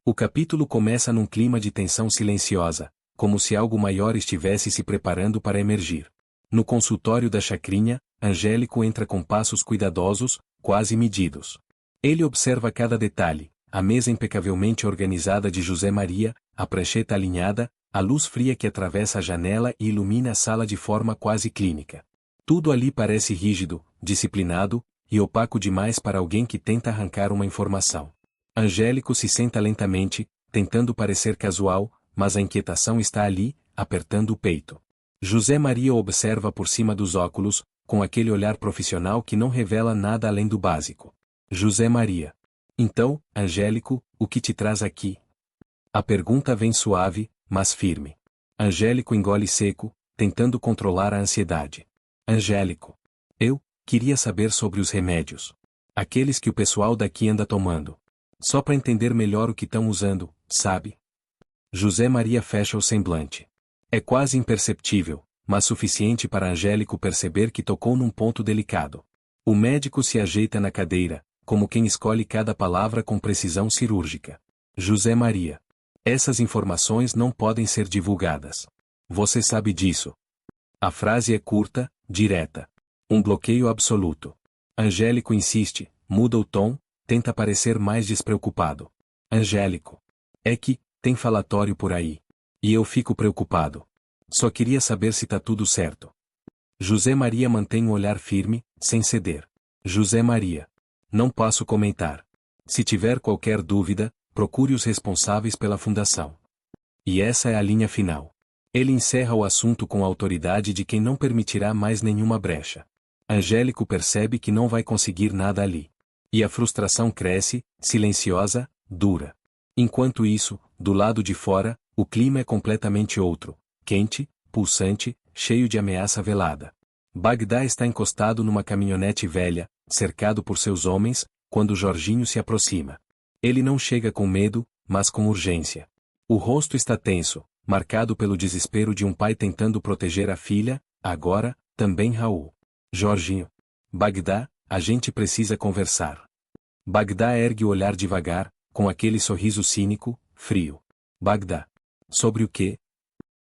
O capítulo começa num clima de tensão silenciosa, como se algo maior estivesse se preparando para emergir. No consultório da chacrinha, Angélico entra com passos cuidadosos, quase medidos. Ele observa cada detalhe, a mesa impecavelmente organizada de José Maria, a prancheta alinhada, a luz fria que atravessa a janela e ilumina a sala de forma quase clínica. Tudo ali parece rígido, disciplinado, e opaco demais para alguém que tenta arrancar uma informação. Angélico se senta lentamente, tentando parecer casual, mas a inquietação está ali, apertando o peito. José Maria observa por cima dos óculos, com aquele olhar profissional que não revela nada além do básico. José Maria. Então, Angélico, o que te traz aqui? A pergunta vem suave, mas firme. Angélico engole seco, tentando controlar a ansiedade. Angélico. Eu queria saber sobre os remédios. Aqueles que o pessoal daqui anda tomando. Só para entender melhor o que estão usando, sabe? José Maria fecha o semblante. É quase imperceptível, mas suficiente para Angélico perceber que tocou num ponto delicado. O médico se ajeita na cadeira, como quem escolhe cada palavra com precisão cirúrgica. José Maria. Essas informações não podem ser divulgadas. Você sabe disso. A frase é curta, direta. Um bloqueio absoluto. Angélico insiste, muda o tom, tenta parecer mais despreocupado. Angélico. É que, tem falatório por aí. E eu fico preocupado. Só queria saber se tá tudo certo. José Maria mantém um olhar firme, sem ceder. José Maria. Não posso comentar. Se tiver qualquer dúvida, procure os responsáveis pela fundação. E essa é a linha final. Ele encerra o assunto com a autoridade de quem não permitirá mais nenhuma brecha. Angélico percebe que não vai conseguir nada ali. E a frustração cresce, silenciosa, dura. Enquanto isso, do lado de fora, o clima é completamente outro, quente, pulsante, cheio de ameaça velada. Bagdá está encostado numa caminhonete velha, cercado por seus homens, quando Jorginho se aproxima. Ele não chega com medo, mas com urgência. O rosto está tenso, marcado pelo desespero de um pai tentando proteger a filha, agora, também Raul. Jorginho. Bagdá, a gente precisa conversar. Bagdá ergue o olhar devagar, com aquele sorriso cínico, frio. Bagdá. Sobre o quê?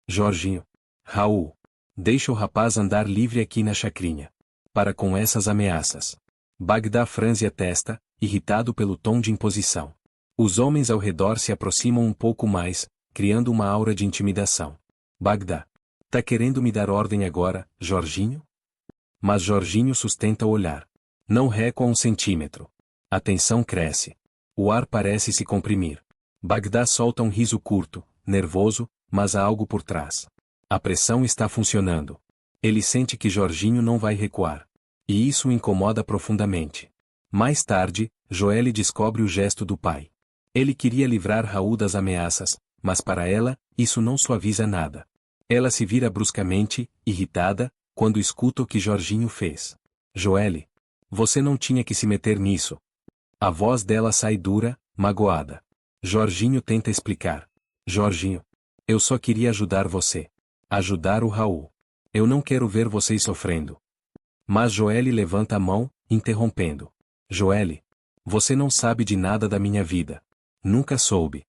Jorginho. Raul. Deixa o rapaz andar livre aqui na chacrinha. Para com essas ameaças. Bagdá franze a testa, irritado pelo tom de imposição. Os homens ao redor se aproximam um pouco mais, criando uma aura de intimidação. Bagdá. Tá querendo me dar ordem agora, Jorginho? Mas Jorginho sustenta o olhar. Não recua um centímetro. A tensão cresce. O ar parece se comprimir. Bagdá solta um riso curto, nervoso, mas há algo por trás. A pressão está funcionando. Ele sente que Jorginho não vai recuar. E isso o incomoda profundamente. Mais tarde, Joelle descobre o gesto do pai. Ele queria livrar Raul das ameaças, mas para ela, isso não suaviza nada. Ela se vira bruscamente, irritada, quando escuta o que Jorginho fez. Joelle. Você não tinha que se meter nisso. A voz dela sai dura, magoada. Jorginho tenta explicar. Jorginho. Eu só queria ajudar você. Ajudar o Raul. Eu não quero ver vocês sofrendo. Mas Joelle levanta a mão, interrompendo. Joelle. Você não sabe de nada da minha vida. Nunca soube.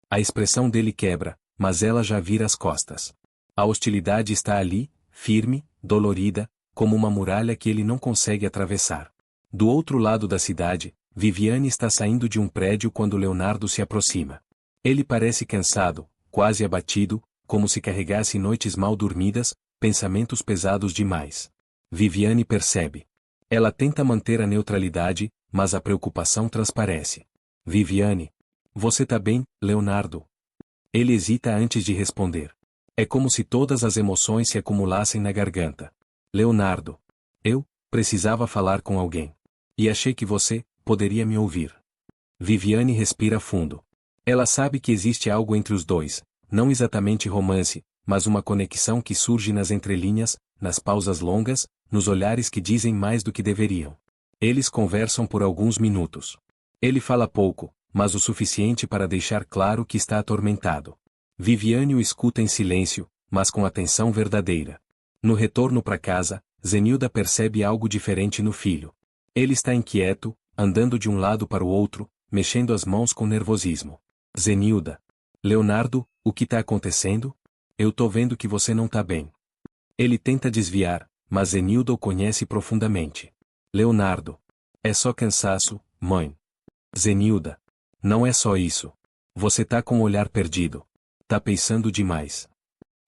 A expressão dele quebra, mas ela já vira as costas. A hostilidade está ali, firme, dolorida, como uma muralha que ele não consegue atravessar. Do outro lado da cidade, Viviane está saindo de um prédio quando Leonardo se aproxima. Ele parece cansado, quase abatido, como se carregasse noites mal dormidas, pensamentos pesados demais. Viviane percebe. Ela tenta manter a neutralidade, mas a preocupação transparece. Viviane. Você tá bem, Leonardo? Ele hesita antes de responder. É como se todas as emoções se acumulassem na garganta. Leonardo. Eu precisava falar com alguém. E achei que você poderia me ouvir. Viviane respira fundo. Ela sabe que existe algo entre os dois, não exatamente romance, mas uma conexão que surge nas entrelinhas, nas pausas longas, nos olhares que dizem mais do que deveriam. Eles conversam por alguns minutos. Ele fala pouco, mas o suficiente para deixar claro que está atormentado. Viviane o escuta em silêncio, mas com atenção verdadeira. No retorno para casa, Zenilda percebe algo diferente no filho. Ele está inquieto, andando de um lado para o outro, mexendo as mãos com nervosismo. Zenilda. Leonardo, o que tá acontecendo? Eu tô vendo que você não tá bem. Ele tenta desviar, mas Zenilda o conhece profundamente. Leonardo. É só cansaço, mãe. Zenilda. Não é só isso. Você tá com o olhar perdido. Tá pensando demais.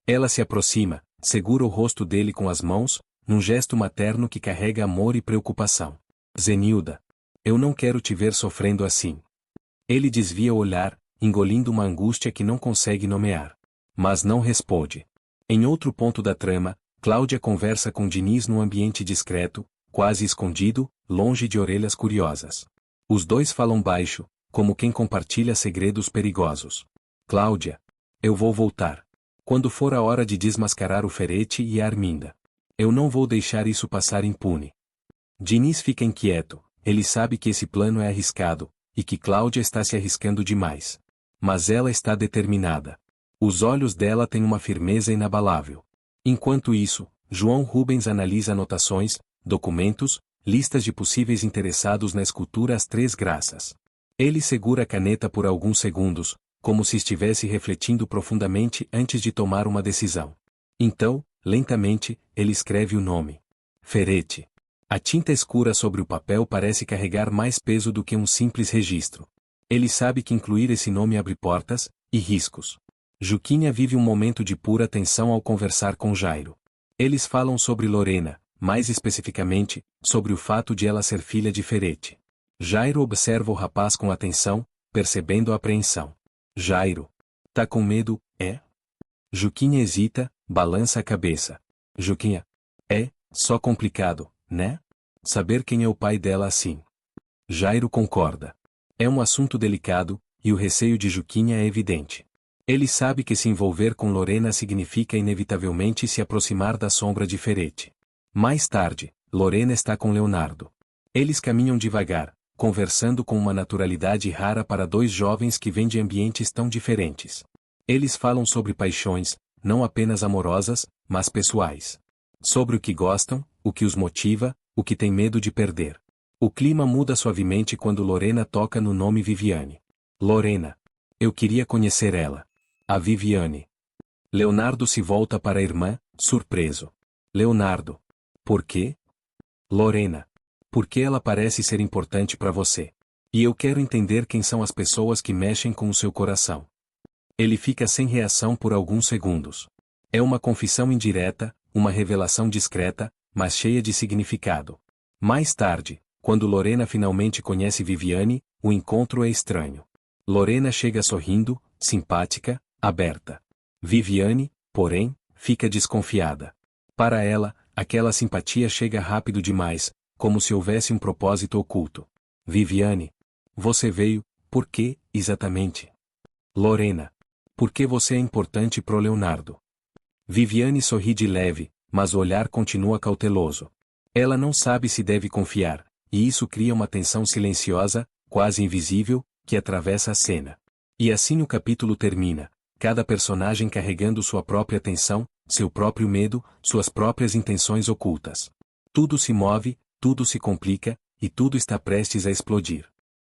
Ela se aproxima, segura o rosto dele com as mãos, num gesto materno que carrega amor e preocupação. Zenilda. Eu não quero te ver sofrendo assim. Ele desvia o olhar, engolindo uma angústia que não consegue nomear. Mas não responde. Em outro ponto da trama, Cláudia conversa com Diniz num ambiente discreto, quase escondido, longe de orelhas curiosas. Os dois falam baixo, como quem compartilha segredos perigosos. Cláudia. Eu vou voltar. Quando for a hora de desmascarar o Ferete e a Arminda. Eu não vou deixar isso passar impune. Diniz fica inquieto, ele sabe que esse plano é arriscado, e que Cláudia está se arriscando demais. Mas ela está determinada. Os olhos dela têm uma firmeza inabalável. Enquanto isso, João Rubens analisa anotações, documentos, listas de possíveis interessados na escultura As Três Graças. Ele segura a caneta por alguns segundos, como se estivesse refletindo profundamente antes de tomar uma decisão. Então, lentamente, ele escreve o nome. Ferete. A tinta escura sobre o papel parece carregar mais peso do que um simples registro. Ele sabe que incluir esse nome abre portas e riscos. Juquinha vive um momento de pura tensão ao conversar com Jairo. Eles falam sobre Lorena, mais especificamente, sobre o fato de ela ser filha de Ferete. Jairo observa o rapaz com atenção, percebendo a apreensão. Jairo. Tá com medo, é? Juquinha hesita, balança a cabeça. Juquinha. É, só complicado, né? Saber quem é o pai dela assim. Jairo concorda. É um assunto delicado, e o receio de Juquinha é evidente. Ele sabe que se envolver com Lorena significa inevitavelmente se aproximar da sombra de Ferete. Mais tarde, Lorena está com Leonardo. Eles caminham devagar, conversando com uma naturalidade rara para dois jovens que vêm de ambientes tão diferentes. Eles falam sobre paixões, não apenas amorosas, mas pessoais. Sobre o que gostam, o que os motiva, o que tem medo de perder. O clima muda suavemente quando Lorena toca no nome Viviane. Lorena. Eu queria conhecer ela. A Viviane. Leonardo se volta para a irmã, surpreso. Leonardo. Por quê? Lorena. Porque ela parece ser importante para você. E eu quero entender quem são as pessoas que mexem com o seu coração. Ele fica sem reação por alguns segundos. É uma confissão indireta, uma revelação discreta, mas cheia de significado. Mais tarde, quando Lorena finalmente conhece Viviane, o encontro é estranho. Lorena chega sorrindo, simpática, aberta. Viviane, porém, fica desconfiada. Para ela, aquela simpatia chega rápido demais, como se houvesse um propósito oculto. Viviane. Você veio, por quê, exatamente? Lorena. Porque você é importante pro Leonardo. Viviane sorri de leve, mas o olhar continua cauteloso. Ela não sabe se deve confiar, e isso cria uma tensão silenciosa, quase invisível, que atravessa a cena. E assim o capítulo termina, cada personagem carregando sua própria tensão, seu próprio medo, suas próprias intenções ocultas. Tudo se move, tudo se complica, e tudo está prestes a explodir.